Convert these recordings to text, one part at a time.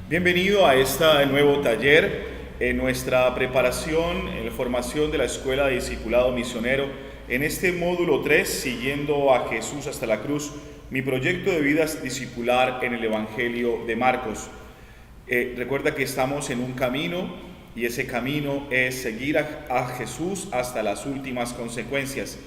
Bienvenido a este nuevo taller en nuestra preparación en la formación de la Escuela de Discipulado Misionero. En este módulo 3, siguiendo a Jesús hasta la cruz, mi proyecto de vida es discipular en el Evangelio de Marcos. Recuerda que estamos en un camino y ese camino es seguir a Jesús hasta las últimas consecuencias.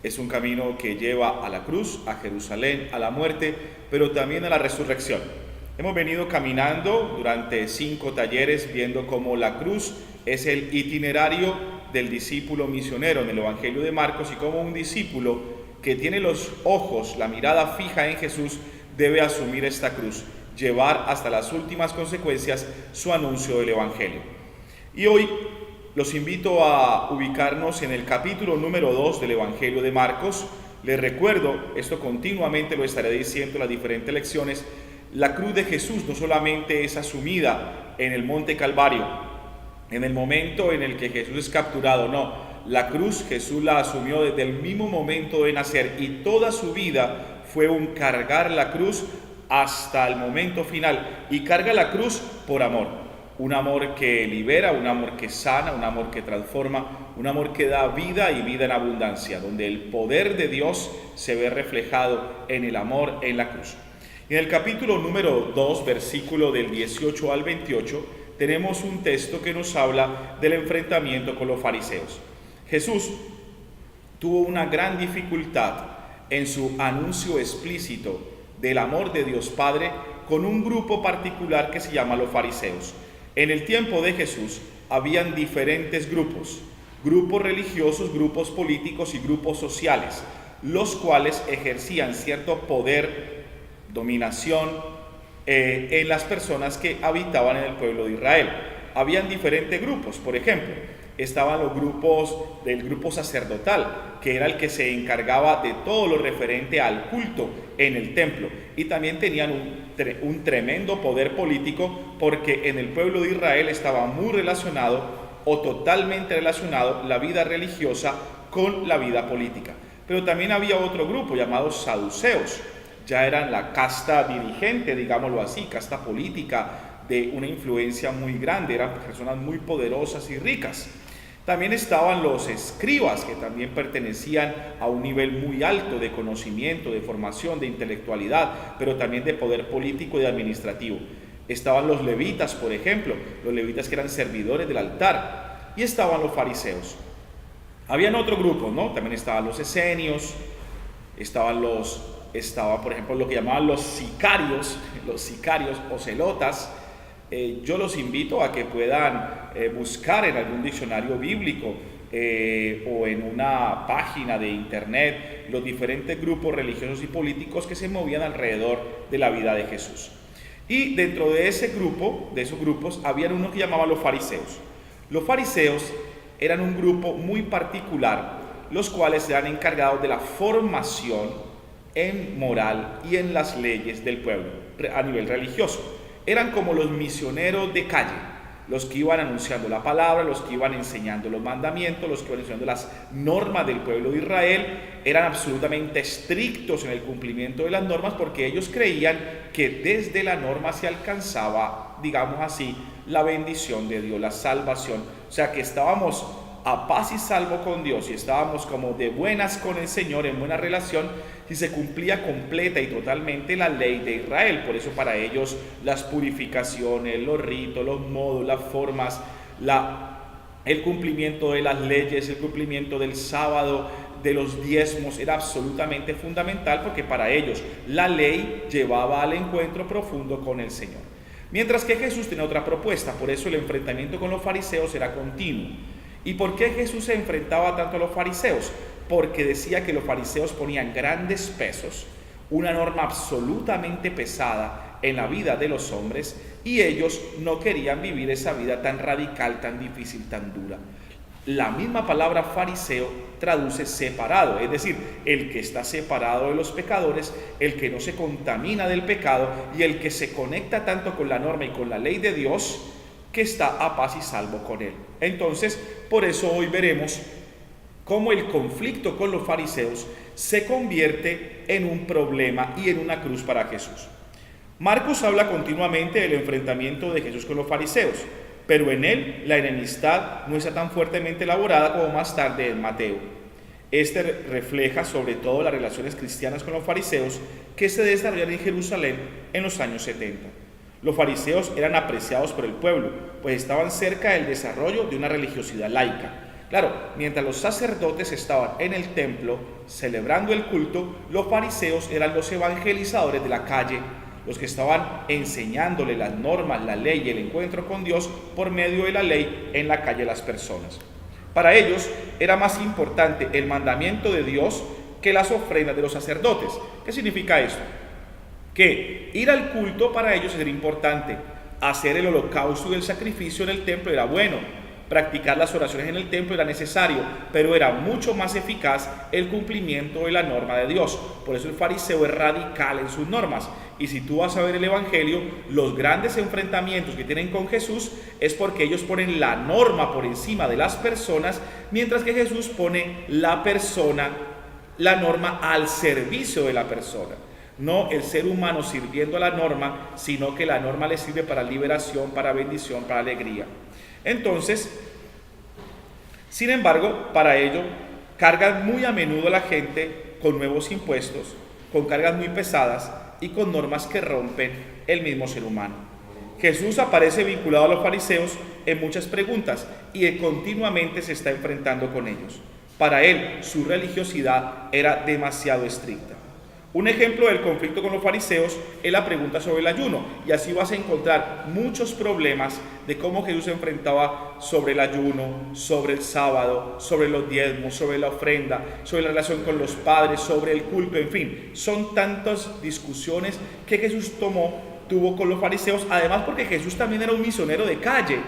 Es un camino que lleva a la cruz, a Jerusalén, a la muerte, pero también a la resurrección. Hemos venido caminando durante 5 talleres viendo cómo la cruz es el itinerario del discípulo misionero en el Evangelio de Marcos y cómo un discípulo que tiene los ojos, la mirada fija en Jesús, debe asumir esta cruz, llevar hasta las últimas consecuencias su anuncio del Evangelio. Y hoy los invito a ubicarnos en el capítulo número 2 del Evangelio de Marcos. Les recuerdo, esto continuamente lo estaré diciendo en las diferentes lecciones, la cruz de Jesús no solamente es asumida en el Monte Calvario, en el momento en el que Jesús es capturado, no. La cruz Jesús la asumió desde el mismo momento de nacer y toda su vida fue un cargar la cruz hasta el momento final. Y carga la cruz por amor. Un amor que libera, un amor que sana, un amor que transforma, un amor que da vida y vida en abundancia, donde el poder de Dios se ve reflejado en el amor en la cruz. En el capítulo número 2, versículo del 18 al 28, tenemos un texto que nos habla del enfrentamiento con los fariseos. Jesús tuvo una gran dificultad en su anuncio explícito del amor de Dios Padre con un grupo particular que se llama los fariseos. En el tiempo de Jesús habían diferentes grupos religiosos, grupos políticos y grupos sociales, los cuales ejercían cierto poder, dominación en las personas que habitaban en el pueblo de Israel. Habían diferentes grupos. Por ejemplo, estaban los grupos del grupo sacerdotal, que era el que se encargaba de todo lo referente al culto en el templo, y también tenían un tremendo poder político, porque en el pueblo de Israel estaba muy relacionado o totalmente relacionado la vida religiosa con la vida política. Pero también había otro grupo llamado saduceos. Ya eran la casta dirigente, digámoslo así, casta política de una influencia muy grande, eran personas muy poderosas y ricas. También estaban los escribas, que también pertenecían a un nivel muy alto de conocimiento, de formación, de intelectualidad, pero también de poder político y administrativo. Estaban los levitas, por ejemplo, los levitas que eran servidores del altar, y estaban los fariseos. Habían otro grupo, ¿no? También estaban los esenios, estaba, por ejemplo, lo que llamaban los sicarios o celotas. Yo los invito a que puedan buscar en algún diccionario bíblico o en una página de internet los diferentes grupos religiosos y políticos que se movían alrededor de la vida de Jesús. Y dentro de esos grupos, había uno que llamaban los fariseos. Los fariseos eran un grupo muy particular, los cuales eran encargados de la formación en moral y en las leyes del pueblo a nivel religioso. Eran como los misioneros de calle, los que iban anunciando la palabra, los que iban enseñando los mandamientos, los que iban enseñando las normas del pueblo de Israel. Eran absolutamente estrictos en el cumplimiento de las normas, porque ellos creían que desde la norma se alcanzaba, digamos así, la bendición de Dios, la salvación. O sea, que estábamos a paz y salvo con Dios y estábamos como de buenas con el Señor, en buena relación, si se cumplía completa y totalmente la ley de Israel. Por eso para ellos las purificaciones, los ritos, los modos, las formas, el cumplimiento de las leyes, el cumplimiento del sábado, de los diezmos, era absolutamente fundamental, porque para ellos la ley llevaba al encuentro profundo con el Señor. Mientras que Jesús tenía otra propuesta, por eso el enfrentamiento con los fariseos era continuo. ¿Y por qué Jesús se enfrentaba tanto a los fariseos? Porque decía que los fariseos ponían grandes pesos, una norma absolutamente pesada en la vida de los hombres, y ellos no querían vivir esa vida tan radical, tan difícil, tan dura. La misma palabra fariseo traduce separado, es decir, el que está separado de los pecadores, el que no se contamina del pecado y el que se conecta tanto con la norma y con la ley de Dios, que está a paz y salvo con él. Entonces, por eso hoy veremos cómo el conflicto con los fariseos se convierte en un problema y en una cruz para Jesús. Marcos habla continuamente del enfrentamiento de Jesús con los fariseos, pero en él la enemistad no está tan fuertemente elaborada como más tarde en Mateo. Este refleja sobre todo las relaciones cristianas con los fariseos que se desarrollan en Jerusalén en los años 70. Los fariseos eran apreciados por el pueblo, pues estaban cerca del desarrollo de una religiosidad laica. Claro, mientras los sacerdotes estaban en el templo celebrando el culto, los fariseos eran los evangelizadores de la calle, los que estaban enseñándole las normas, la ley y el encuentro con Dios por medio de la ley en la calle a las personas. Para ellos era más importante el mandamiento de Dios que las ofrendas de los sacerdotes. ¿Qué significa esto? Que ir al culto para ellos era importante, hacer el holocausto y el sacrificio en el templo era bueno, practicar las oraciones en el templo era necesario, pero era mucho más eficaz el cumplimiento de la norma de Dios. Por eso el fariseo es radical en sus normas. Y si tú vas a ver el Evangelio, los grandes enfrentamientos que tienen con Jesús es porque ellos ponen la norma por encima de las personas, mientras que Jesús pone la norma al servicio de la persona. No el ser humano sirviendo a la norma, sino que la norma le sirve para liberación, para bendición, para alegría. Entonces, sin embargo, para ello, cargan muy a menudo a la gente con nuevos impuestos, con cargas muy pesadas y con normas que rompen el mismo ser humano. Jesús aparece vinculado a los fariseos en muchas preguntas y continuamente se está enfrentando con ellos. Para él, su religiosidad era demasiado estricta. Un ejemplo del conflicto con los fariseos es la pregunta sobre el ayuno, y así vas a encontrar muchos problemas de cómo Jesús se enfrentaba sobre el ayuno, sobre el sábado, sobre los diezmos, sobre la ofrenda, sobre la relación con los padres, sobre el culto, en fin. Son tantas discusiones que Jesús tuvo con los fariseos, además porque Jesús también era un misionero de calle.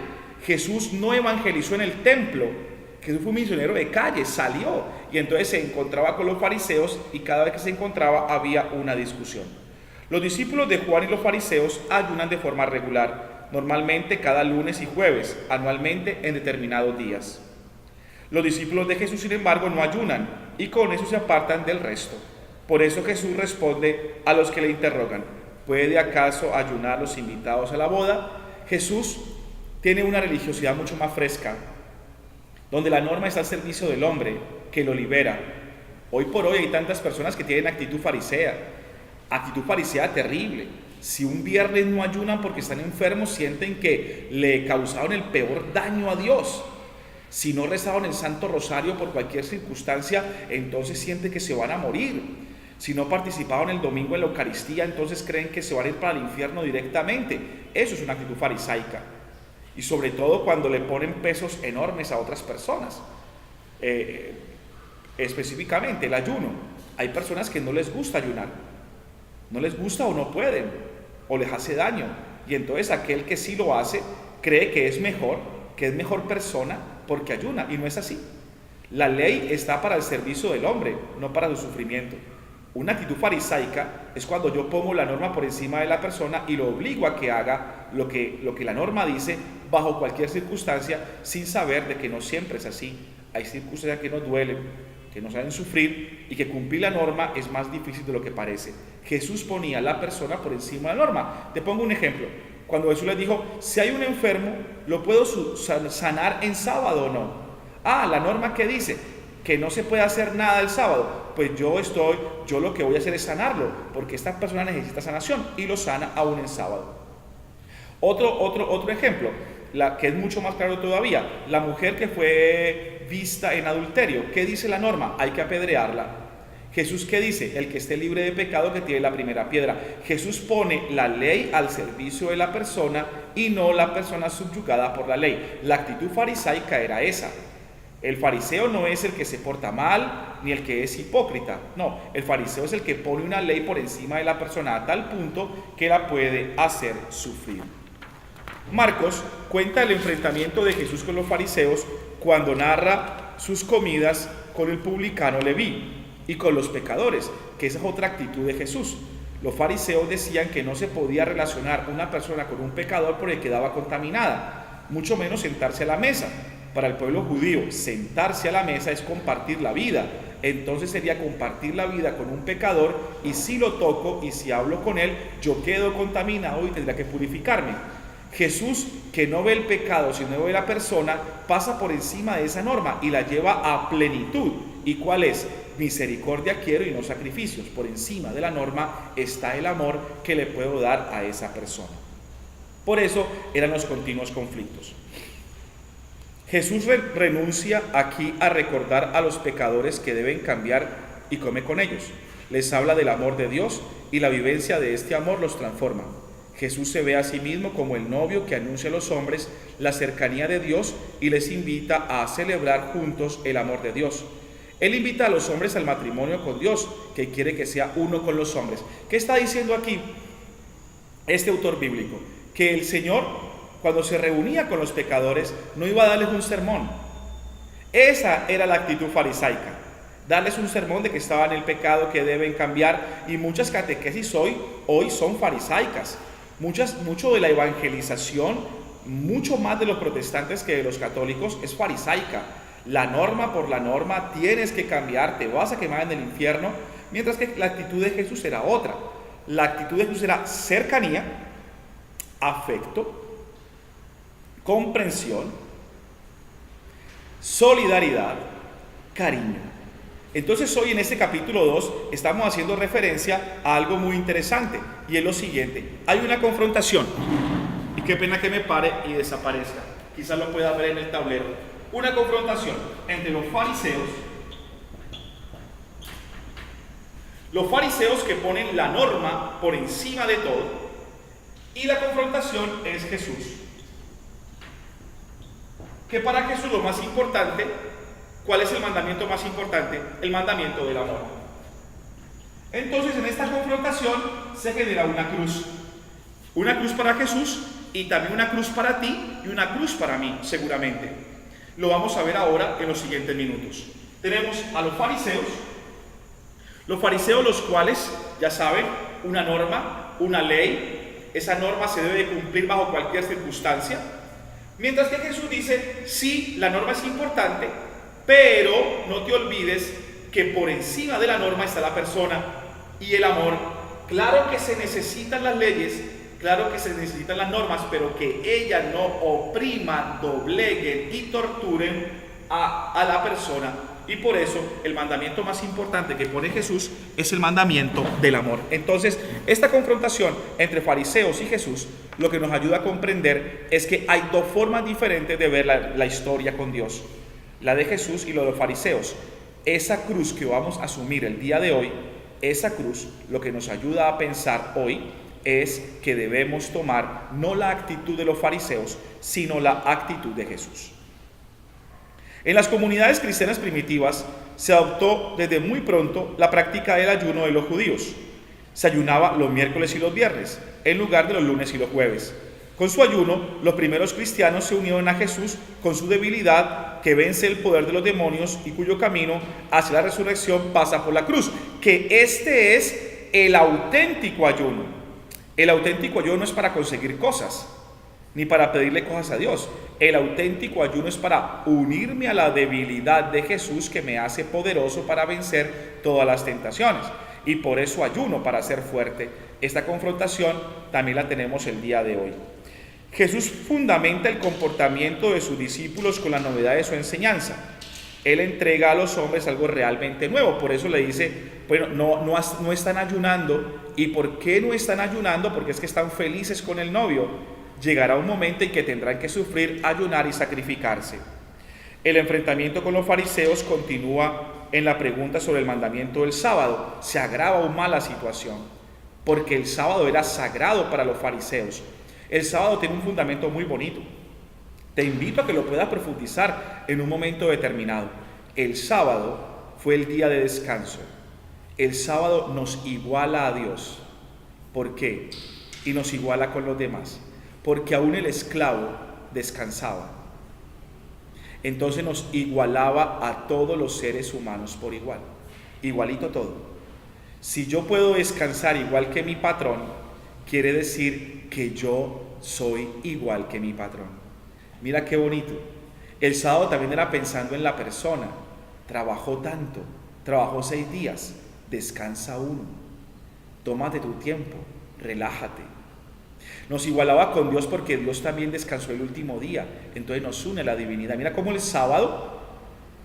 Jesús no evangelizó en el templo. Jesús fue un misionero de calle, salió y entonces se encontraba con los fariseos y cada vez que se encontraba había una discusión. Los discípulos de Juan y los fariseos ayunan de forma regular, normalmente cada lunes y jueves, anualmente en determinados días. Los discípulos de Jesús, sin embargo, no ayunan y con eso se apartan del resto. Por eso Jesús responde a los que le interrogan: ¿puede acaso ayunar los invitados a la boda? Jesús tiene una religiosidad mucho más fresca, donde la norma está al servicio del hombre, que lo libera. Hoy por hoy hay tantas personas que tienen actitud farisea terrible. Si un viernes no ayunan porque están enfermos, sienten que le causaron el peor daño a Dios. Si no rezaron el Santo Rosario por cualquier circunstancia, entonces sienten que se van a morir. Si no participaron el domingo en la Eucaristía, entonces creen que se van a ir para el infierno directamente. Eso es una actitud farisaica. Y sobre todo cuando le ponen pesos enormes a otras personas. Específicamente el ayuno. Hay personas que no les gusta ayunar. No les gusta o no pueden, o les hace daño. Y entonces aquel que sí lo hace cree que es mejor persona porque ayuna. Y no es así. La ley está para el servicio del hombre, no para su sufrimiento. Una actitud farisaica es cuando yo pongo la norma por encima de la persona y lo obligo a que haga lo que la norma dice bajo cualquier circunstancia, sin saber de que no siempre es así. Hay circunstancias que nos duelen, que nos hacen sufrir y que cumplir la norma es más difícil de lo que parece. Jesús ponía a la persona por encima de la norma. Te pongo un ejemplo. Cuando Jesús les dijo: si hay un enfermo, ¿lo puedo sanar en sábado o no? La norma que dice que no se puede hacer nada el sábado, pues yo lo que voy a hacer es sanarlo, porque esta persona necesita sanación y lo sana aún en sábado. Otro ejemplo, que es mucho más claro todavía, la mujer que fue vista en adulterio. ¿Qué dice la norma? Hay que apedrearla. Jesús, ¿qué dice? El que esté libre de pecado que tire la primera piedra. Jesús pone la ley al servicio de la persona y no la persona subyugada por la ley. La actitud farisaica era esa. El fariseo no es el que se porta mal ni el que es hipócrita. No, el fariseo es el que pone una ley por encima de la persona a tal punto que la puede hacer sufrir. Marcos cuenta el enfrentamiento de Jesús con los fariseos cuando narra sus comidas con el publicano Leví y con los pecadores, que esa es otra actitud de Jesús. Los fariseos decían que no se podía relacionar una persona con un pecador porque quedaba contaminada, mucho menos sentarse a la mesa. Para el pueblo judío, sentarse a la mesa es compartir la vida. entonces sería compartir la vida con un pecador, y si lo toco y si hablo con él, yo quedo contaminado y tendría que purificarme. Jesús, que no ve el pecado sino ve la persona, pasa por encima de esa norma y la lleva a plenitud. ¿Y cuál es? Misericordia quiero y no sacrificios. Por encima de la norma está el amor que le puedo dar a esa persona. Por eso eran los continuos conflictos. Jesús renuncia aquí a recordar a los pecadores que deben cambiar y come con ellos. Les habla del amor de Dios y la vivencia de este amor los transforma. Jesús se ve a sí mismo como el novio que anuncia a los hombres la cercanía de Dios y les invita a celebrar juntos el amor de Dios. Él invita a los hombres al matrimonio con Dios, que quiere que sea uno con los hombres. ¿Qué está diciendo aquí este autor bíblico? Que el Señor, cuando se reunía con los pecadores, no iba a darles un sermón. Esa era la actitud farisaica, darles un sermón de que estaban en el pecado, que deben cambiar, y muchas catequesis hoy son farisaicas. Mucho de la evangelización, mucho más de los protestantes que de los católicos, es farisaica. La norma por la norma, tienes que cambiar, te vas a quemar en el infierno, mientras que la actitud de Jesús era otra. La actitud de Jesús era cercanía, afecto, comprensión, solidaridad, cariño. Entonces hoy en este capítulo 2 estamos haciendo referencia a algo muy interesante, y es lo siguiente: hay una confrontación, y qué pena que me pare y desaparezca, quizás lo pueda ver en el tablero. Una confrontación entre los fariseos que ponen la norma por encima de todo, y la confrontación es Jesús, que para Jesús lo más importante, ¿cuál es el mandamiento más importante? El mandamiento del amor. Entonces en esta confrontación se genera una cruz para Jesús, y también una cruz para ti y una cruz para mí, seguramente. Lo vamos a ver ahora en los siguientes minutos. Tenemos a los fariseos los cuales, ya saben, una norma, una ley, esa norma se debe cumplir bajo cualquier circunstancia, mientras que Jesús dice, sí, la norma es importante, pero no te olvides que por encima de la norma está la persona y el amor. Claro que se necesitan las leyes, claro que se necesitan las normas, pero que ellas no opriman, dobleguen y torturen a la persona. Y por eso el mandamiento más importante que pone Jesús es el mandamiento del amor. Entonces, esta confrontación entre fariseos y Jesús lo que nos ayuda a comprender es que hay dos formas diferentes de ver la historia con Dios: la de Jesús y la de los fariseos. Esa cruz que vamos a asumir el día de hoy, esa cruz, lo que nos ayuda a pensar hoy es que debemos tomar no la actitud de los fariseos, sino la actitud de Jesús. En las comunidades cristianas primitivas se adoptó desde muy pronto la práctica del ayuno de los judíos. Se ayunaba los miércoles y los viernes, en lugar de los lunes y los jueves. Con su ayuno, los primeros cristianos se unieron a Jesús con su debilidad, que vence el poder de los demonios y cuyo camino hacia la resurrección pasa por la cruz. Que este es el auténtico ayuno. El auténtico ayuno no es para conseguir cosas, ni para pedirle cosas a Dios. El auténtico ayuno es para unirme a la debilidad de Jesús, que me hace poderoso para vencer todas las tentaciones. Y por eso ayuno, para ser fuerte. Esta confrontación también la tenemos el día de hoy. Jesús fundamenta el comportamiento de sus discípulos con la novedad de su enseñanza. Él entrega a los hombres algo realmente nuevo. Por eso le dice, bueno, no están ayunando. ¿Y por qué no están ayunando? Porque es que están felices con el novio. Llegará un momento en que tendrán que sufrir, ayunar y sacrificarse. El enfrentamiento con los fariseos continúa en la pregunta sobre el mandamiento del sábado. Se agrava aún más la situación, porque el sábado era sagrado para los fariseos. El sábado tiene un fundamento muy bonito. Te invito a que lo puedas profundizar en un momento determinado. El sábado fue el día de descanso. El sábado nos iguala a Dios. ¿Por qué? Y nos iguala con los demás. Porque aún el esclavo descansaba. Entonces nos igualaba a todos los seres humanos por igual. Igualito todo. Si yo puedo descansar igual que mi patrón, quiere decir que yo soy igual que mi patrón. Mira qué bonito. El sábado también era pensando en la persona. Trabajó tanto, trabajó 6 días, descansa uno, tómate tu tiempo, relájate. Nos igualaba con Dios porque Dios también descansó el último día, entonces nos une la divinidad. Mira cómo el sábado,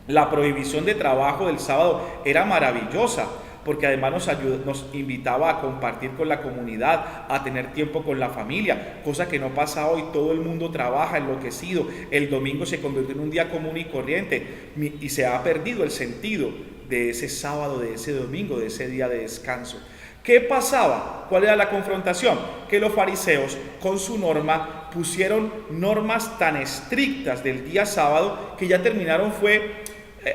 la prohibición de trabajo del sábado era maravillosa, porque además nos invitaba a compartir con la comunidad, a tener tiempo con la familia, cosa que no pasa hoy. Todo el mundo trabaja enloquecido, el domingo se convirtió en un día común y corriente y se ha perdido el sentido de ese sábado, de ese domingo, de ese día de descanso. ¿Qué pasaba? ¿Cuál era la confrontación? Que los fariseos con su norma pusieron normas tan estrictas del día sábado que ya terminaron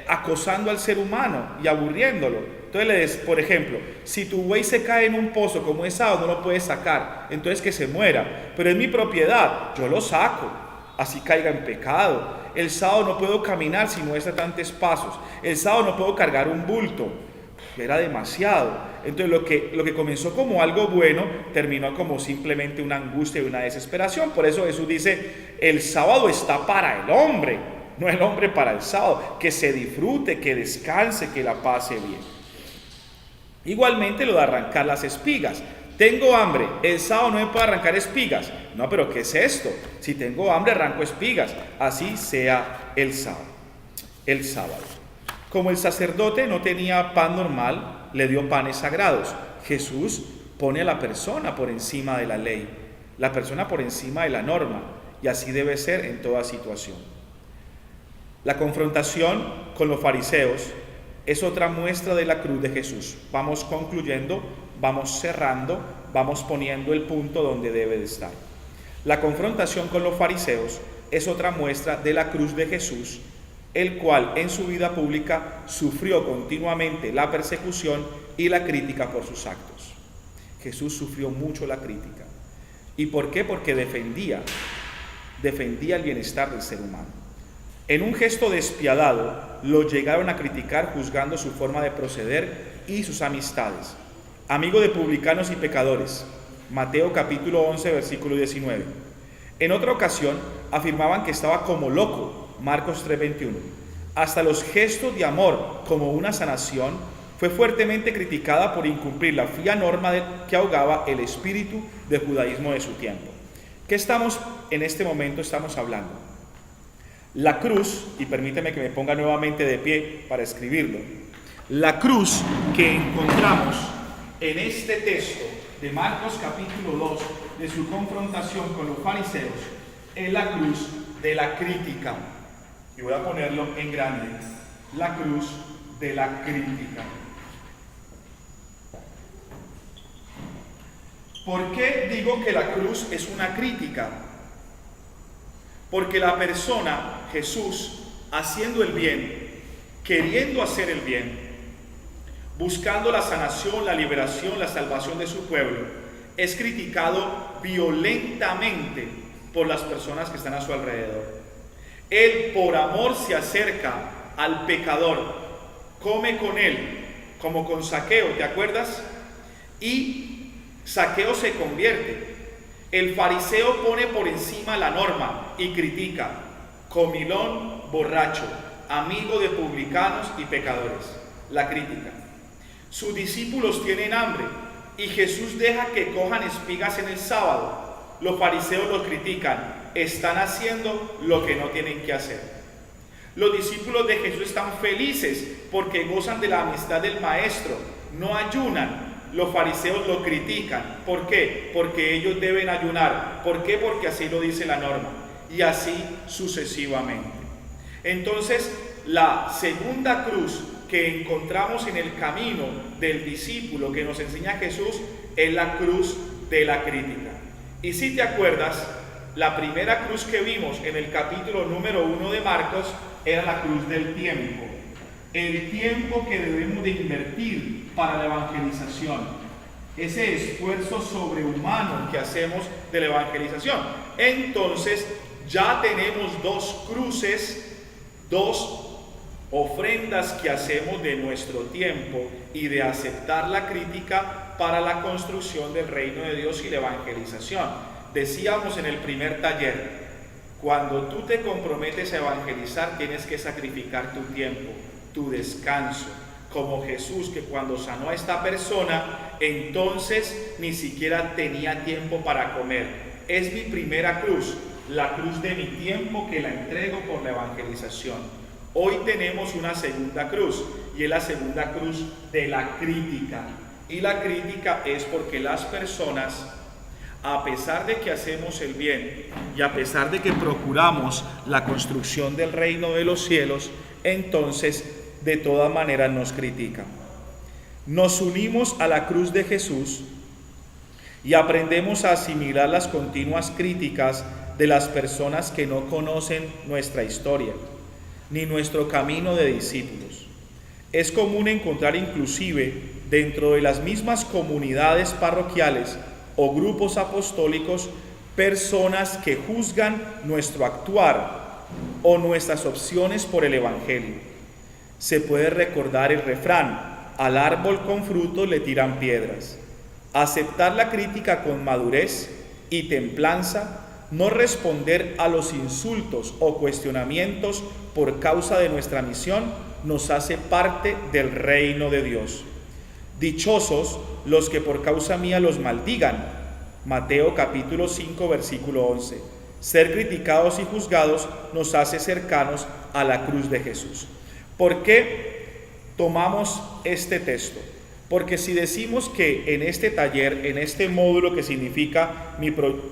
acosando al ser humano y aburriéndolo. Entonces, por ejemplo, si tu buey se cae en un pozo como es sábado, no lo puedes sacar, entonces que se muera. Pero es mi propiedad, yo lo saco, así caiga en pecado. El sábado no puedo caminar si no es a tantos pasos. El sábado no puedo cargar un bulto. Era demasiado. Entonces lo que comenzó como algo bueno terminó como simplemente una angustia y una desesperación. Por eso Jesús dice: el sábado está para el hombre, no el hombre para el sábado. Que se disfrute, que descanse, que la pase bien. Igualmente lo de arrancar las espigas. Tengo hambre, el sábado no me puedo arrancar espigas. No, pero ¿qué es esto? Si tengo hambre arranco espigas. Así sea el sábado. El sábado. Como el sacerdote no tenía pan normal, le dio panes sagrados. Jesús pone a la persona por encima de la ley, la persona por encima de la norma, y así debe ser en toda situación. La confrontación con los fariseos es otra muestra de la cruz de Jesús. Vamos concluyendo, vamos cerrando, vamos poniendo el punto donde debe de estar. La confrontación con los fariseos es otra muestra de la cruz de Jesús, el cual en su vida pública sufrió continuamente la persecución y la crítica por sus actos. Jesús sufrió mucho la crítica. ¿Y por qué? Porque defendía el bienestar del ser humano. En un gesto despiadado, lo llegaron a criticar juzgando su forma de proceder y sus amistades. Amigo de publicanos y pecadores, Mateo capítulo 11, versículo 19. En otra ocasión, afirmaban que estaba como loco, Marcos 3:21. Hasta los gestos de amor como una sanación fue fuertemente criticada por incumplir la fría norma que ahogaba el espíritu del judaísmo de su tiempo. ¿Qué en este momento estamos hablando? La cruz, y permíteme que me ponga nuevamente de pie para escribirlo, la cruz que encontramos en este texto de Marcos capítulo 2, de su confrontación con los fariseos, es la cruz de la crítica. Y voy a ponerlo en grande: la cruz de la crítica. ¿Por qué digo que la cruz es una crítica? Porque la persona, Jesús, haciendo el bien, queriendo hacer el bien, buscando la sanación, la liberación, la salvación de su pueblo, es criticado violentamente por las personas que están a su alrededor. Él, por amor, se acerca al pecador, come con él, como con Zaqueo, ¿te acuerdas? Y Zaqueo se convierte. El fariseo pone por encima la norma y critica: comilón, borracho, amigo de publicanos y pecadores. La crítica. Sus discípulos tienen hambre y Jesús deja que cojan espigas en el sábado. Los fariseos los critican: están haciendo lo que no tienen que hacer. Los discípulos de Jesús están felices porque gozan de la amistad del Maestro, no ayunan. Los fariseos lo critican. ¿Por qué? Porque ellos deben ayunar. ¿Por qué? Porque así lo dice la norma. Y así sucesivamente. Entonces, la segunda cruz que encontramos en el camino del discípulo que nos enseña Jesús es la cruz de la crítica. Y si te acuerdas, la primera cruz que vimos en el capítulo número 1 de Marcos era la cruz del tiempo. El tiempo que debemos de invertir para la evangelización, ese esfuerzo sobrehumano que hacemos de la evangelización. Entonces ya tenemos dos cruces, dos ofrendas que hacemos de nuestro tiempo y de aceptar la crítica para la construcción del reino de Dios y la evangelización. Decíamos en el primer taller, cuando tú te comprometes a evangelizar, tienes que sacrificar tu tiempo, tu descanso, como Jesús, que cuando sanó a esta persona, entonces ni siquiera tenía tiempo para comer. Es mi primera cruz, la cruz de mi tiempo que la entrego por la evangelización. Hoy tenemos una segunda cruz, y es la segunda cruz de la crítica. Y la crítica es porque las personas, a pesar de que hacemos el bien y a pesar de que procuramos la construcción del reino de los cielos, entonces de todas maneras nos critican. Nos unimos a la cruz de Jesús y aprendemos a asimilar las continuas críticas de las personas que no conocen nuestra historia ni nuestro camino de discípulos. Es común encontrar inclusive dentro de las mismas comunidades parroquiales o grupos apostólicos personas que juzgan nuestro actuar o nuestras opciones por el Evangelio. Se puede recordar el refrán: al árbol con frutos le tiran piedras. Aceptar la crítica con madurez y templanza, no responder a los insultos o cuestionamientos por causa de nuestra misión, nos hace parte del reino de Dios. Dichosos los que por causa mía los maldigan. Mateo capítulo 5 versículo 11. Ser criticados y juzgados nos hace cercanos a la cruz de Jesús. ¿Por qué tomamos este texto? Porque si decimos que en este taller, en este módulo que significa,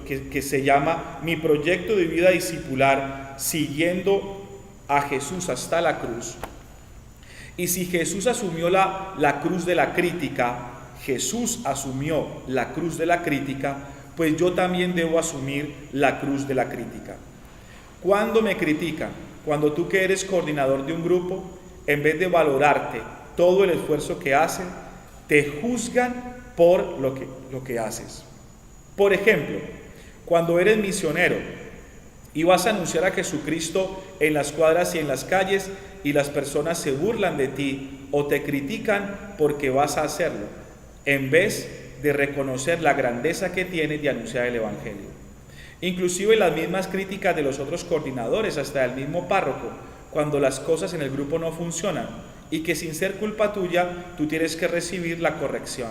que se llama Mi proyecto de vida discipular, siguiendo a Jesús hasta la cruz, y si Jesús asumió la cruz de la crítica, Jesús asumió la cruz de la crítica, pues yo también debo asumir la cruz de la crítica. ¿Cuándo me critican? Cuando tú, que eres coordinador de un grupo, en vez de valorarte todo el esfuerzo que hacen, te juzgan por lo que haces. Por ejemplo, cuando eres misionero y vas a anunciar a Jesucristo en las cuadras y en las calles, y las personas se burlan de ti o te critican porque vas a hacerlo, en vez de reconocer la grandeza que tienes de anunciar el Evangelio. Inclusive las mismas críticas de los otros coordinadores, hasta el mismo párroco, cuando las cosas en el grupo no funcionan y que sin ser culpa tuya, tú tienes que recibir la corrección.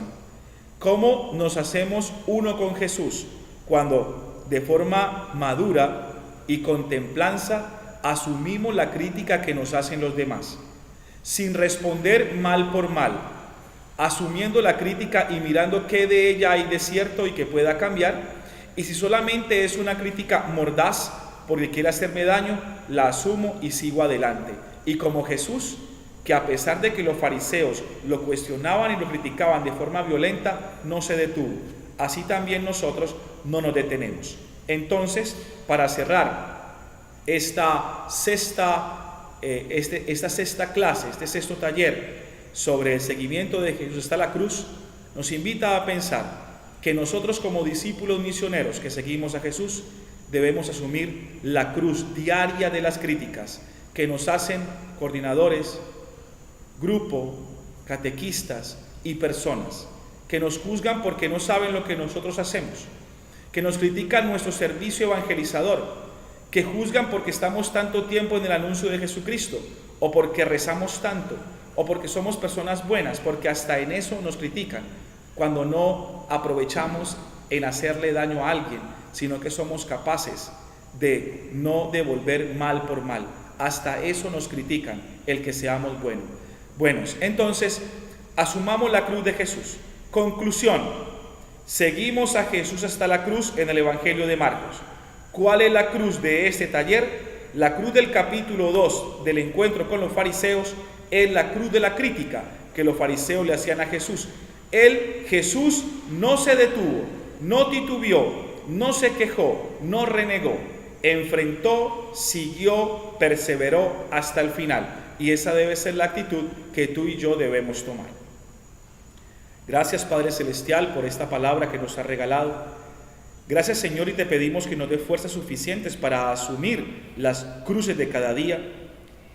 ¿Cómo nos hacemos uno con Jesús? Cuando de forma madura y con templanza asumimos la crítica que nos hacen los demás, sin responder mal por mal, asumiendo la crítica y mirando qué de ella hay de cierto y que pueda cambiar, y si solamente es una crítica mordaz porque quiere hacerme daño, la asumo y sigo adelante. Y como Jesús, que a pesar de que los fariseos lo cuestionaban y lo criticaban de forma violenta, no se detuvo. Así también nosotros no nos detenemos. Entonces, para cerrar esta sexta clase, este sexto taller sobre el seguimiento de Jesús hasta la cruz, nos invita a pensar que nosotros, como discípulos misioneros que seguimos a Jesús, debemos asumir la cruz diaria de las críticas que nos hacen coordinadores, grupo, catequistas y personas que nos juzgan porque no saben lo que nosotros hacemos, que nos critican nuestro servicio evangelizador, que juzgan porque estamos tanto tiempo en el anuncio de Jesucristo, o porque rezamos tanto, o porque somos personas buenas, porque hasta en eso nos critican, cuando no aprovechamos en hacerle daño a alguien, sino que somos capaces de no devolver mal por mal. Hasta eso nos critican, el que seamos buenos. Entonces, asumamos la cruz de Jesús. Conclusión: seguimos a Jesús hasta la cruz en el Evangelio de Marcos. ¿Cuál es la cruz de este taller? La cruz del capítulo 2 del encuentro con los fariseos es la cruz de la crítica que los fariseos le hacían a Jesús. Jesús no se detuvo, no titubeó, no se quejó, no renegó, enfrentó, siguió, perseveró hasta el final. Y esa debe ser la actitud que tú y yo debemos tomar. Gracias, Padre Celestial, por esta palabra que nos ha regalado. Gracias, Señor, y te pedimos que nos dé fuerzas suficientes para asumir las cruces de cada día.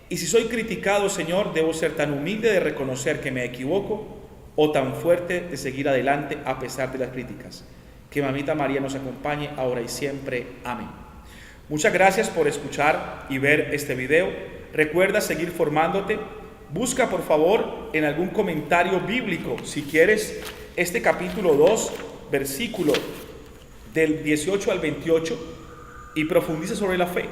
Y si soy criticado, Señor, debo ser tan humilde de reconocer que me equivoco, o tan fuerte de seguir adelante a pesar de las críticas. Que Mamita María nos acompañe ahora y siempre. Amén. Muchas gracias por escuchar y ver este video. Recuerda seguir formándote. Busca, por favor, en algún comentario bíblico, si quieres, este capítulo 2, versículo del 18 al 28, y profundice sobre la fe.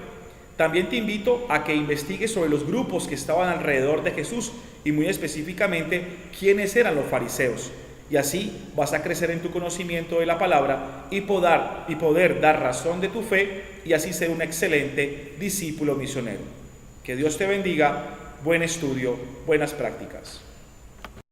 También te invito a que investigues sobre los grupos que estaban alrededor de Jesús y muy específicamente quiénes eran los fariseos. Y así vas a crecer en tu conocimiento de la palabra y poder dar razón de tu fe y así ser un excelente discípulo misionero. Que Dios te bendiga, buen estudio, buenas prácticas.